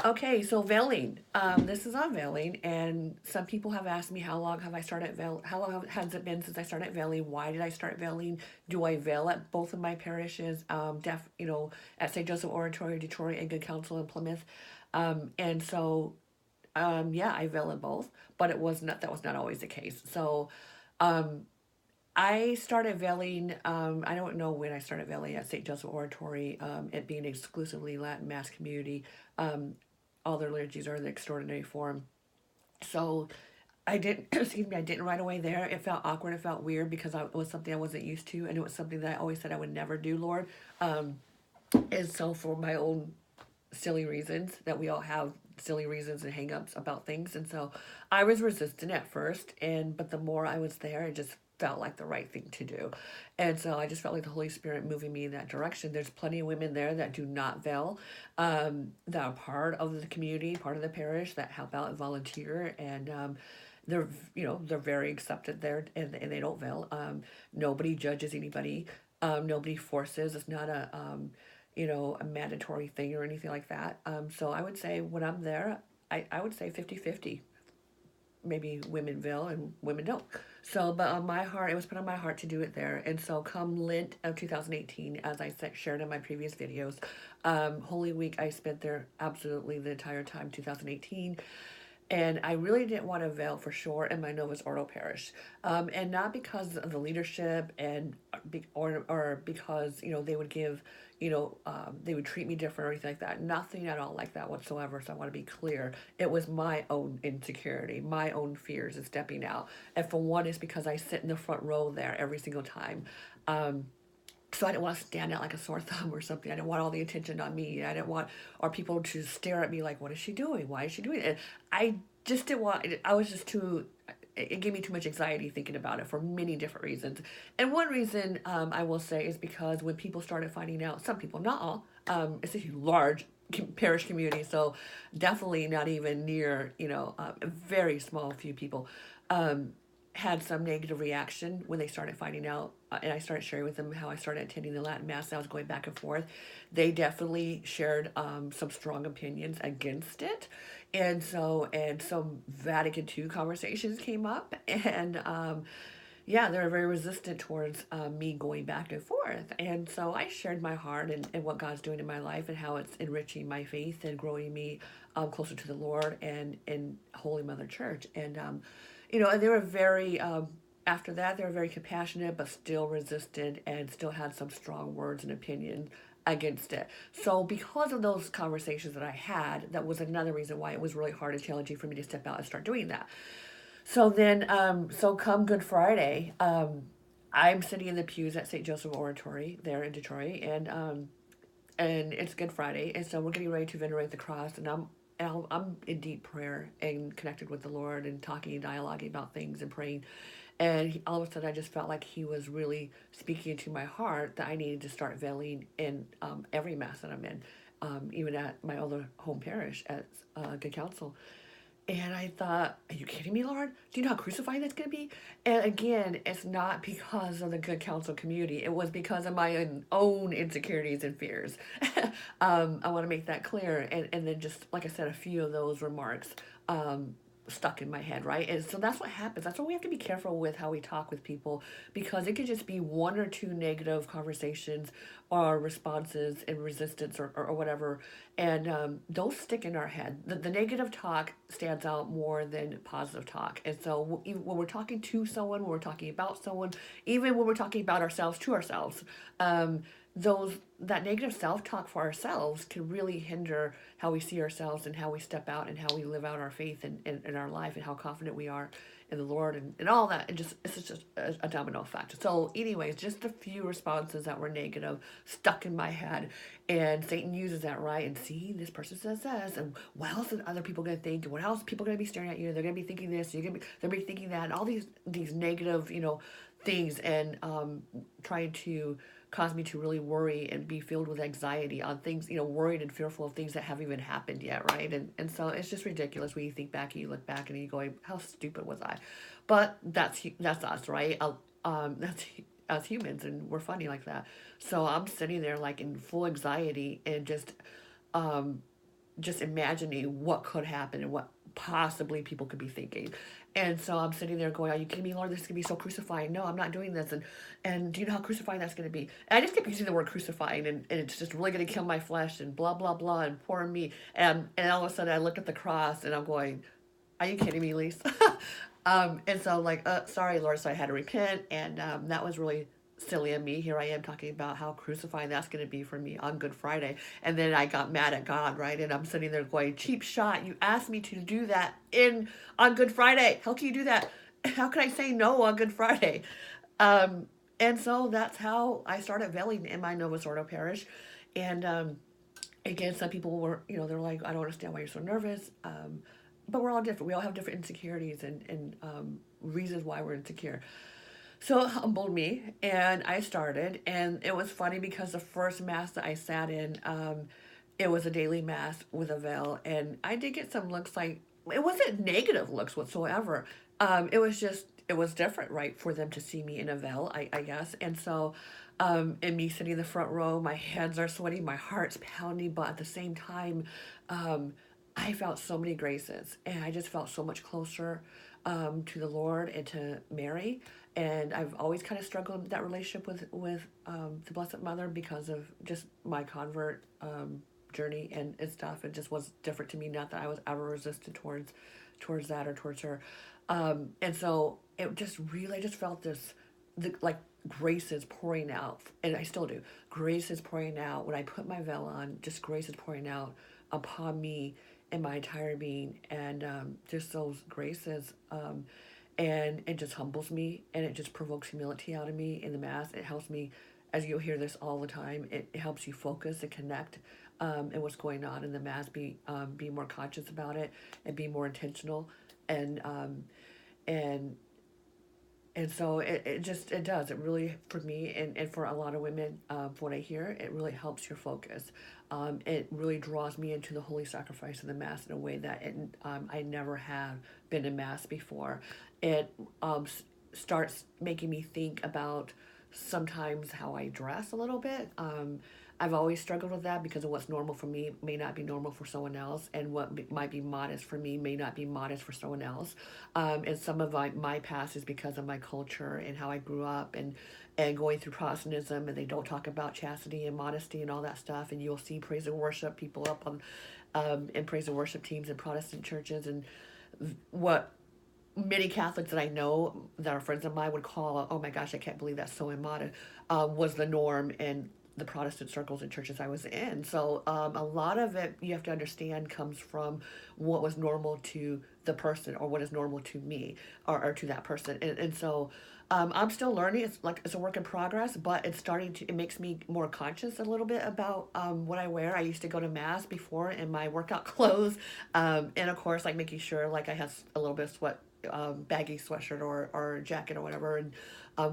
Okay, so veiling. This is on veiling, and some people have asked me how long have I started veil? How long has it been since I started veiling? Why did I start veiling? Do I veil at both of my parishes? At St. Joseph Oratory, Detroit, and Good Counsel in Plymouth. Yeah, I veil in both, but it was not. That was not always the case. Um, I started veiling. I don't know when I started veiling at St. Joseph Oratory. It being exclusively Latin Mass community. Um, all their liturgies are in the extraordinary form. So I didn't, excuse me, I didn't right away there. It felt awkward. It felt weird because it was something I wasn't used to, and it was something that I always said I would never do, Lord. Um, and so for my own silly reasons that we all have silly reasons and hangups about things, and so I was resistant at first, and but the more I was there, it just felt like the right thing to do. And so I just felt like the Holy Spirit moving me in that direction. There's plenty of women there that do not veil, that are part of the community, part of the parish, that help out and volunteer, and they're they're very accepted there, and they don't veil. Nobody judges anybody. Nobody forces. It's not a mandatory thing or anything like that. So I would say when I'm there, I would say 50-50. Maybe women veil and women don't. So, but on my heart, it was put on my heart to do it there. And so, come Lent of 2018, as I shared in my previous videos, Holy Week, I spent there absolutely the entire time, 2018. And I really didn't want to veil for sure in my Novus Ordo parish, and not because of the leadership and or because they would give, they would treat me different or anything like that. Nothing at all like that whatsoever. So I want to be clear. It was my own insecurity, my own fears of stepping out, and for one, it's because I sit in the front row there every single time. Um, so I didn't want to stand out like a sore thumb or something. I didn't want all the attention on me. I didn't want or people to stare at me like, "What is she doing? Why is she doing it?" And I just didn't want. I was just too. It gave me too much anxiety thinking about it for many different reasons. And one reason I will say is because when people started finding out, some people, not all, it's a large parish community, so definitely not even near a very small few people. Um, had some negative reaction when they started finding out, and I started sharing with them how I started attending the Latin Mass. And I was going back and forth. They definitely shared some strong opinions against it, and some Vatican II conversations came up, and yeah, they were very resistant towards me going back and forth. And so I shared my heart and what God's doing in my life and how it's enriching my faith and growing me closer to the Lord and Holy Mother Church. And they were very, after that, they were very compassionate, but still resistant and still had some strong words and opinions against it. So because of those conversations that I had, that was another reason why it was really hard and challenging for me to step out and start doing that. So come Good Friday, I'm sitting in the pews at St. Joseph Oratory there in Detroit, and it's Good Friday, and so we're getting ready to venerate the cross, and I'm in deep prayer and connected with the Lord and talking and dialoguing about things and praying, and all of a sudden I just felt like He was really speaking into my heart that I needed to start veiling in every mass that I'm in, even at my other home parish at Good Counsel. And I thought, are you kidding me, Lord? Do you know how crucifying that's going to be? And again, it's not because of the Good Counsel community. It was because of my own insecurities and fears. I want to make that clear. And then just, like I said, a few of those remarks um, stuck in my head, right? And so that's what happens. That's why we have to be careful with how we talk with people, because it could just be one or two negative conversations or responses and resistance or whatever, and those stick in our head. The negative talk stands out more than positive talk. And so when we're talking to someone, when we're talking about someone, even when we're talking about ourselves to ourselves, um, those that negative self-talk for ourselves can really hinder how we see ourselves and how we step out and how we live out our faith in our life and how confident we are in the Lord and all that. And just it's just a domino effect. So anyways, just a few responses that were negative stuck in my head, and Satan uses that, right? And see, this person says this, and what else are other people going to think? And what else are people going to be staring at you? They're going to be thinking this, they're going to be thinking that, and all these negative things, and trying to cause me to really worry and be filled with anxiety on things, worried and fearful of things that haven't even happened yet, right? And so it's just ridiculous when you think back and you look back and you go, how stupid was I? But that's us, right? That's us humans, and we're funny like that. So I'm sitting there like in full anxiety and just just imagining what could happen and what possibly people could be thinking. And so I'm sitting there going, "Are you kidding me, Lord? This is gonna be so crucifying. No, I'm not doing this." And do you know how crucifying that's gonna be? And I just kept using the word crucifying, and it's just really gonna kill my flesh and blah blah blah and poor me. And all of a sudden I looked at the cross and I'm going, "Are you kidding me, Lisa?" And so I'm like, sorry, Lord. So I had to repent, and that was really silly of me. Here I am talking about how crucifying that's going to be for me on Good Friday. And then I got mad at God, right? And I'm sitting there going, cheap shot. You asked me to do that on Good Friday. How can you do that? How can I say no on Good Friday? Um, and so that's how I started veiling in my Novus Ordo parish. And again, some people were, they're like, I don't understand why you're so nervous. But we're all different. We all have different insecurities and reasons why we're insecure. So it humbled me, and I started. And it was funny because the first mass that I sat in, it was a daily mass with a veil, and I did get some looks like it wasn't negative looks whatsoever. It was different, right, for them to see me in a veil, I guess. And so, and me sitting in the front row, my hands are sweaty, my heart's pounding, but at the same time, um, I felt so many graces, and I just felt so much closer to the Lord and to Mary. And I've always kind of struggled with that relationship with the Blessed Mother because of just my convert journey and stuff. It just was different to me. Not that I was ever resistant towards that or towards her. And so it just really, I just felt like grace is pouring out, and I still do. Grace is pouring out when I put my veil on. Just grace is pouring out upon me and my entire being, and just those graces. And it just humbles me, and it just provokes humility out of me in the mass. It helps me, as you'll hear this all the time. It helps you focus and connect, and what's going on in the mass. Be more conscious about it and be more intentional, and and and so it does. It really, for me and for a lot of women, what I hear, it really helps your focus. It really draws me into the holy sacrifice of the Mass in a way that I never have been in Mass before. It starts making me think about sometimes how I dress a little bit. I've always struggled with that because of what's normal for me may not be normal for someone else, and might be modest for me may not be modest for someone else. And some of my past is because of my culture and how I grew up and going through Protestantism, and they don't talk about chastity and modesty and all that stuff. And you'll see praise and worship people up on and praise and worship teams in Protestant churches, and what many Catholics that I know that are friends of mine would call, "Oh my gosh, I can't believe that's so immodest," was the norm in the Protestant circles and churches I was in. So a lot of it, you have to understand, comes from what was normal to the person, or what is normal to me, or to that person. And so I'm still learning. It's a work in progress, but it makes me more conscious a little bit about what I wear. I used to go to mass before in my workout clothes, and of course, like making sure like I have a little bit of sweat, baggy sweatshirt or jacket or whatever, and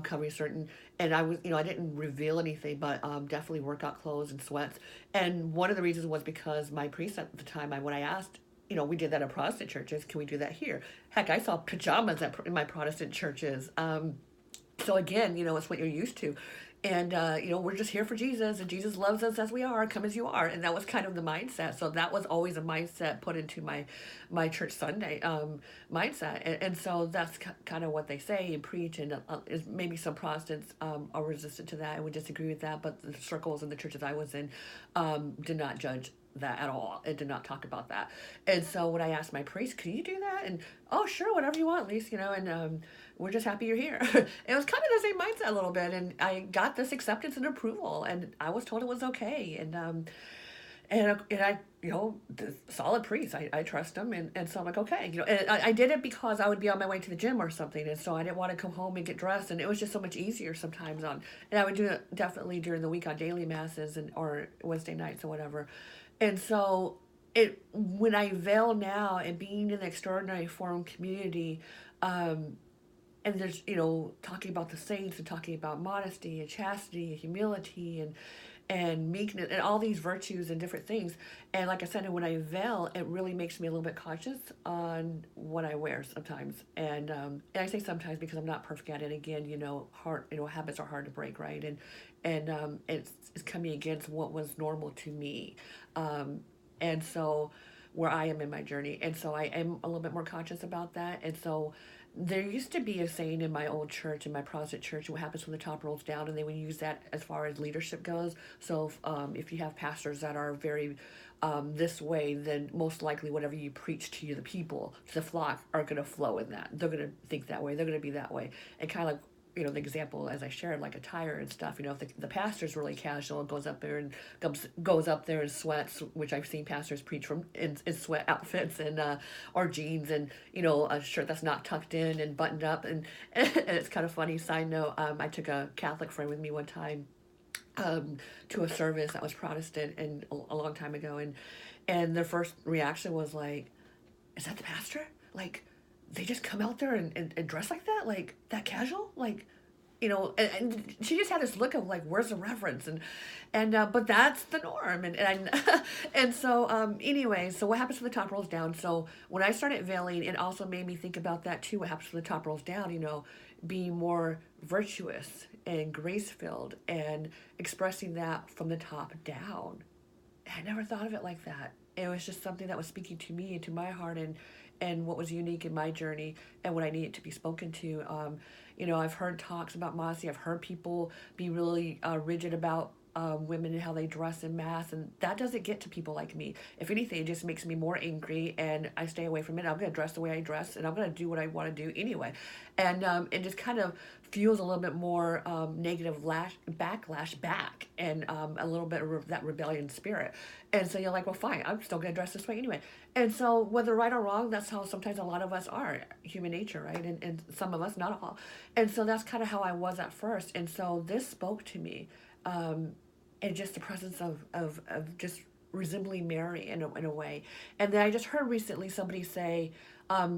covering certain. And I was, I didn't reveal anything, but definitely workout clothes and sweats. And one of the reasons was because my priest at the time, when I asked, we did that at Protestant churches. Can we do that here? Heck, I saw pajamas in my Protestant churches. So again, it's what you're used to. And, we're just here for Jesus, and Jesus loves us as we are. Come as you are. And that was kind of the mindset. So that was always a mindset put into my church Sunday mindset. And so that's kind of what they say and preach. And is maybe some Protestants are resistant to that and would disagree with that. But the circles and the churches I was in did not judge that at all. It did not talk about that. And so when I asked my priest, "Can you do that?" And, "Oh, sure, whatever you want, at least," and we're just happy you're here. It was kind of the same mindset a little bit. And I got this acceptance and approval, and I was told it was okay. And I, the solid priest, I trust him. And so I'm like, okay, and I did it because I would be on my way to the gym or something. And so I didn't want to come home and get dressed. And it was just so much easier sometimes and I would do it definitely during the week on daily masses or Wednesday nights or whatever. And so when I veil now and being in the extraordinary forum community, and there's, talking about the saints and talking about modesty and chastity and humility and meekness and all these virtues and different things. And like I said, when I veil, it really makes me a little bit conscious on what I wear sometimes. And I say sometimes because I'm not perfect at it. Again, habits are hard to break, right? And it's coming against what was normal to me. And so where I am in my journey. And so I am a little bit more conscious about that. And so there used to be a saying in my old church, in my Protestant church, what happens when the top rolls down, and they would use that as far as leadership goes. So if you have pastors that are very this way, then most likely whatever you preach to the people, to the flock, are going to flow in that. They're going to think that way. They're going to be that way. And kind of like, the example as I shared, like attire and stuff. If the pastor's really casual and goes up there and goes up there in sweats, which I've seen pastors preach from in sweat outfits and or jeans and a shirt that's not tucked in and buttoned up and it's kind of funny. Side note: I took a Catholic friend with me one time to a service that was Protestant and a long time ago, and their first reaction was like, "Is that the pastor? Like, they just come out there and dress like that, like that casual, like." And she just had this look of like, where's the reverence? And but that's the norm. And so anyway, so what happens when the top rolls down? So when I started veiling, it also made me think about that too. What happens when the top rolls down? Being more virtuous and grace filled and expressing that from the top down. I never thought of it like that. It was just something that was speaking to me and to my heart and what was unique in my journey and what I needed to be spoken to. I've heard talks about modesty. I've heard people be really rigid about women and how they dress in mass, and that doesn't get to people like me. If anything, it just makes me more angry, and I stay away from it. I'm going to dress the way I dress, and I'm going to do what I want to do anyway. And it just kind of fuels a little bit more negative backlash back, and a little bit of that rebellion spirit. And so you're like, well, fine, I'm still going to dress this way anyway. And so whether right or wrong, that's how sometimes a lot of us are, human nature, right? And some of us, not all. And so that's kind of how I was at first. And so this spoke to me. And just the presence of just resembling Mary in a way. And then I just heard recently somebody say,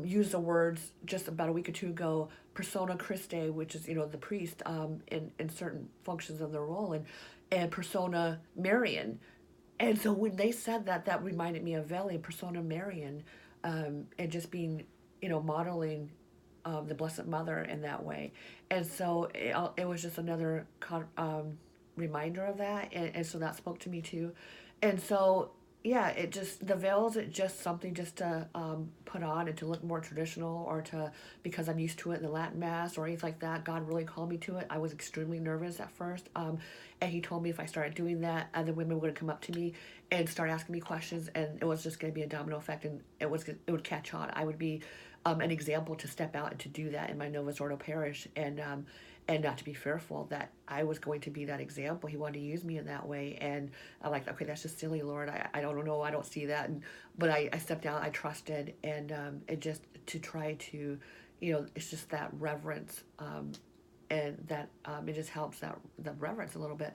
use the words just about a week or two ago, persona Christi, which is, the priest in certain functions of their role, and persona Marian. And so when they said that, that reminded me of Veli, persona Marian, and just being, modeling the Blessed Mother in that way. And so it was just another reminder of that, and so that spoke to me too. And so yeah, the veils, it just something just to put on and to look more traditional, or to, because I'm used to it in the Latin mass or anything like that. God really called me to it. I was extremely nervous at first, and he told me if I started doing that, other women would come up to me and start asking me questions, and it was just going to be a domino effect, and it would catch on. I would be an example to step out and to do that in my Novus Ordo parish, and not to be fearful that I was going to be that example. He wanted to use me in that way. And I'm like, okay, that's just silly, Lord. I don't know. I don't see that. But I stepped out. I trusted. And it just to try to, it's just that reverence. And that it just helps the reverence a little bit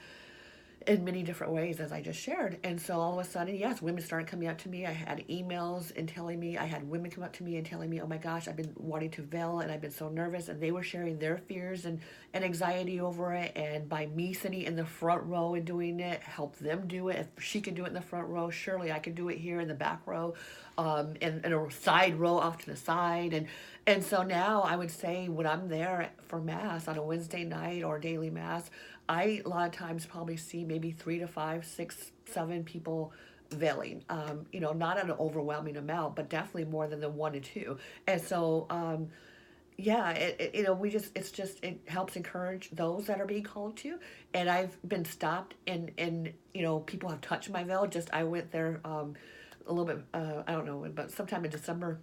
in many different ways, as I just shared. And so all of a sudden, yes, women started coming up to me. I had emails and telling me, I had women come up to me and telling me, oh my gosh, I've been wanting to veil and I've been so nervous. And they were sharing their fears and anxiety over it. And by me sitting in the front row and doing it, helped them do it. If she could do it in the front row, surely I could do it here in the back row, and a side row off to the side. And so now I would say when I'm there for Mass on a Wednesday night or daily Mass, I a lot of times probably see maybe 3 to 5, 6, 7 people veiling. Not an overwhelming amount, but definitely more than the 1 to 2. And so, yeah, it helps encourage those that are being called to. And I've been stopped, and people have touched my veil. I went there a little bit, I don't know, but sometime in December,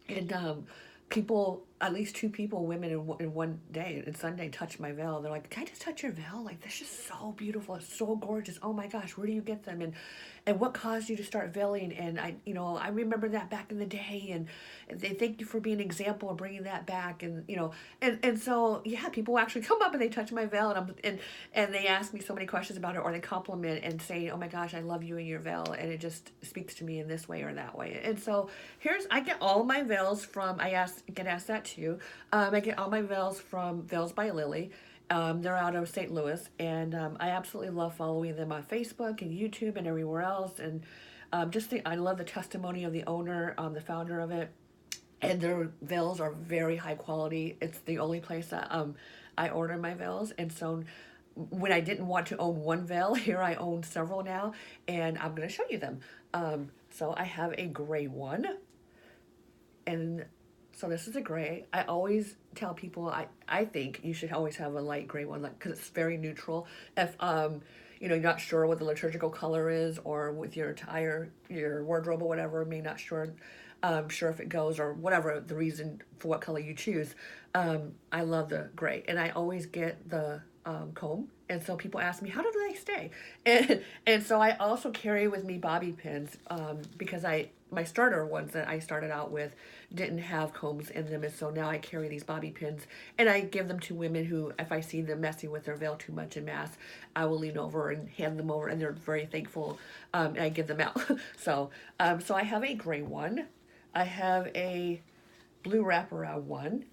and people, at least 2 people, women in one day, and Sunday, touched my veil. They're like, can I just touch your veil? Like, this is so beautiful. It's so gorgeous. Oh my gosh, where do you get them? And what caused you to start veiling? And I remember that back in the day, and they thank you for being an example of bringing that back. And so, yeah, people actually come up and they touch my veil, and they ask me so many questions about it, or they compliment and say, oh my gosh, I love you and your veil. And it just speaks to me in this way or that way. And so I get all my veils from, get asked that too. I get all my veils from Veils by Lily. They're out of St. Louis, and I absolutely love following them on Facebook and YouTube and everywhere else. And I love the testimony of the owner, the founder of it, and their veils are very high quality. It's the only place that I order my veils, and so when I didn't want to own one veil, here I own several now, and I'm going to show you them. So I have a gray one, and so this is a gray. I always tell people I think you should always have a light gray one, like, because it's very neutral. If you're not sure what the liturgical color is, or with your attire, your wardrobe or whatever, may not sure if it goes, or whatever the reason for what color you choose. I love the gray, and I always get the comb. And so people ask me, how do they stay? And so I also carry with me bobby pins, because my starter ones that I started out with didn't have combs in them, and so now I carry these bobby pins, and I give them to women who, if I see them messing with their veil too much in mass, I will lean over and hand them over, and they're very thankful, and I give them out. So I have a gray one, I have a blue wraparound one,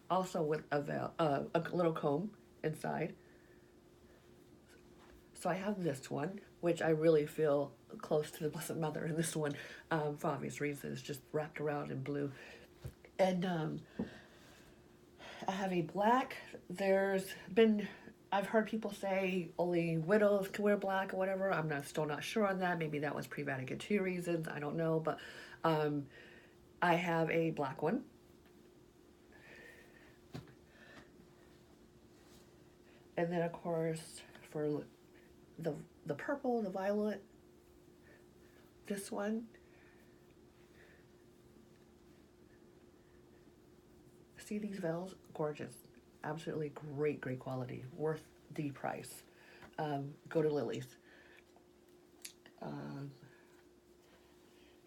also with a little comb inside. So I have this one, which I really feel close to the Blessed Mother in this one, for obvious reasons, just wrapped around in blue. And I have a black. I've heard people say only widows can wear black or whatever. Still not sure on that. Maybe that was pre-Vatican II reasons. I don't know, but I have a black one. And then, of course, for the purple, the violet, this one. See these veils? Gorgeous. Absolutely great, great quality. Worth the price. Go to Lily's.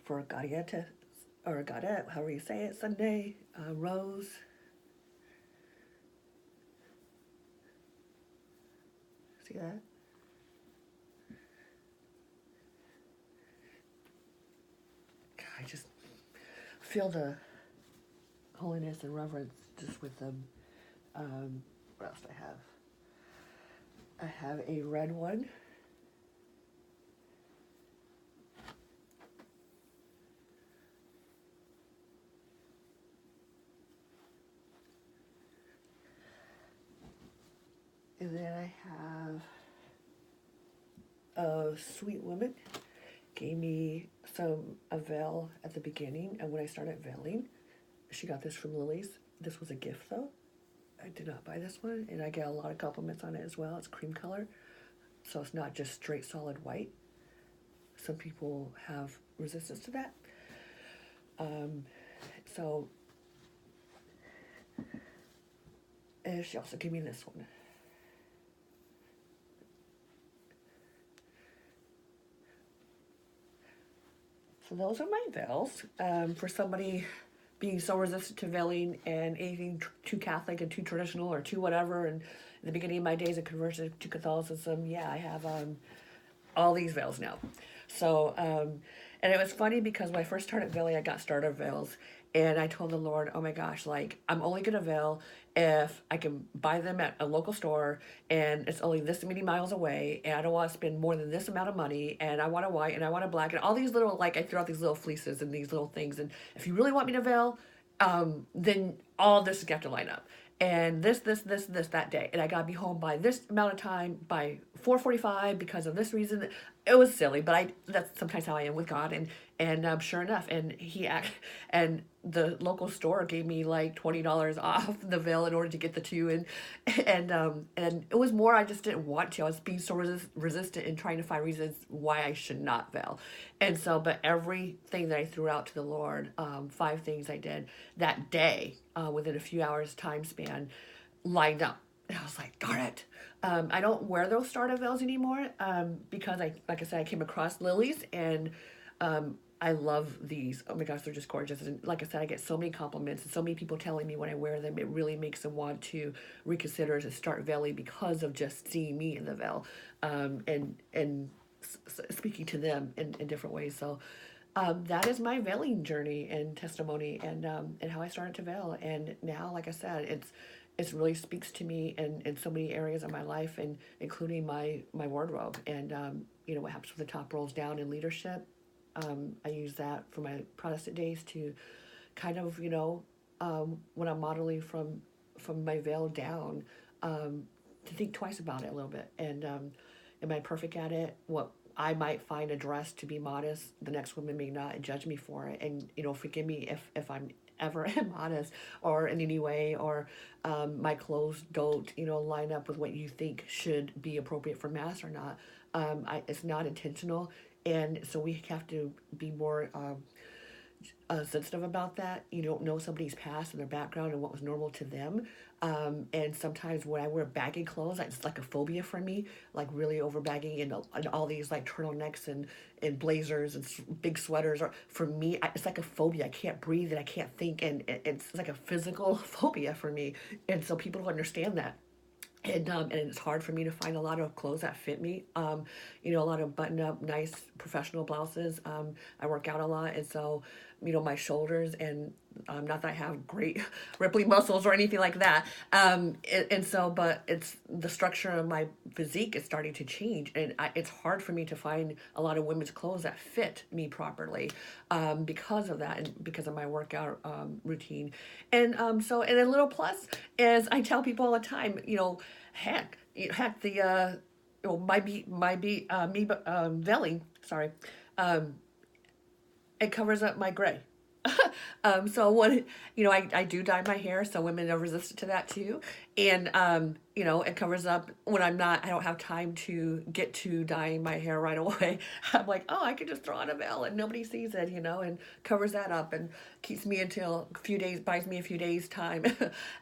For Gaudietta, or Gaudette, however you say it, Sunday, rose. See that? I just feel the holiness and reverence just with them. What else do I have? I have a red one. And then I have a sweet woman gave me a veil at the beginning, and when I started veiling, she got this from Lily's. This was a gift though. I did not buy this one, and I get a lot of compliments on it as well. It's cream color, so it's not just straight solid white. Some people have resistance to that. So, and she also gave me this one. So those are my veils. For somebody being so resistant to veiling and anything too Catholic and too traditional or too whatever, and in the beginning of my days of conversion to Catholicism, yeah, I have all these veils now. So, and it was funny because when I first started veiling, I got starter veils, and I told the Lord, oh my gosh, like, I'm only gonna veil if I can buy them at a local store, and it's only this many miles away, and I don't want to spend more than this amount of money, and I want a white, and I want a black, and all these little, like, I threw out these little fleeces and these little things, and if you really want me to veil, then all this is gonna have to line up. And this that day, and I gotta be home by this amount of time by 4:45 because of this reason. It was silly, but that's sometimes how I am with God, and sure enough, and the local store gave me like $20 off the veil in order to get the two, and it was more I just didn't want to. I was being so resistant and trying to find reasons why I should not veil, and so but everything that I threw out to the Lord, 5 things I did that day, within a few hours time span, lined up. And I was like, darn it. I don't wear those starter veils anymore, because like I said, I came across Lily's, and I love these. Oh my gosh, they're just gorgeous. And like I said, I get so many compliments and so many people telling me when I wear them, it really makes them want to reconsider to start veiling because of just seeing me in the veil, and speaking to them in different ways. So that is my veiling journey and testimony, and how I started to veil. And now, like I said, it's really speaks to me in so many areas of my life, and including my wardrobe, and what happens when the top rolls down in leadership. I use that for my Protestant days to kind of when I'm modeling from my veil down, to think twice about it a little bit. And am I perfect at it? What I might find a dress to be modest, the next woman may not, and judge me for it. And forgive me if I'm ever immodest or in any way, or my clothes don't line up with what you think should be appropriate for mass or not. It's not intentional, and so we have to be more sensitive about that. You don't know somebody's past and their background and what was normal to them. And sometimes when I wear baggy clothes, it's like a phobia for me, like really over baggy and all these like turtlenecks and blazers and big sweaters. Or for me, it's like a phobia. I can't breathe and I can't think, and it's like a physical phobia for me. And so people don't understand that. And it's hard for me to find a lot of clothes that fit me. A lot of button up, nice professional blouses. I work out a lot, and so my shoulders and not that I have great rippling muscles or anything like that. And so, but it's the structure of my physique is starting to change, and it's hard for me to find a lot of women's clothes that fit me properly because of that and because of my workout routine. And a little plus is I tell people all the time, heck the me veiling, sorry, um, it covers up my gray. So when I do dye my hair, so women are resistant to that too, and it covers up when I don't have time to get to dyeing my hair right away. I'm like, oh, I can just throw on a veil and nobody sees it, and covers that up and keeps me until a few days, buys me a few days time,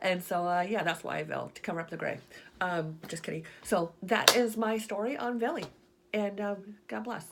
and so yeah, that's why I veil, to cover up the gray. Just kidding. So that is my story on veiling, and God bless.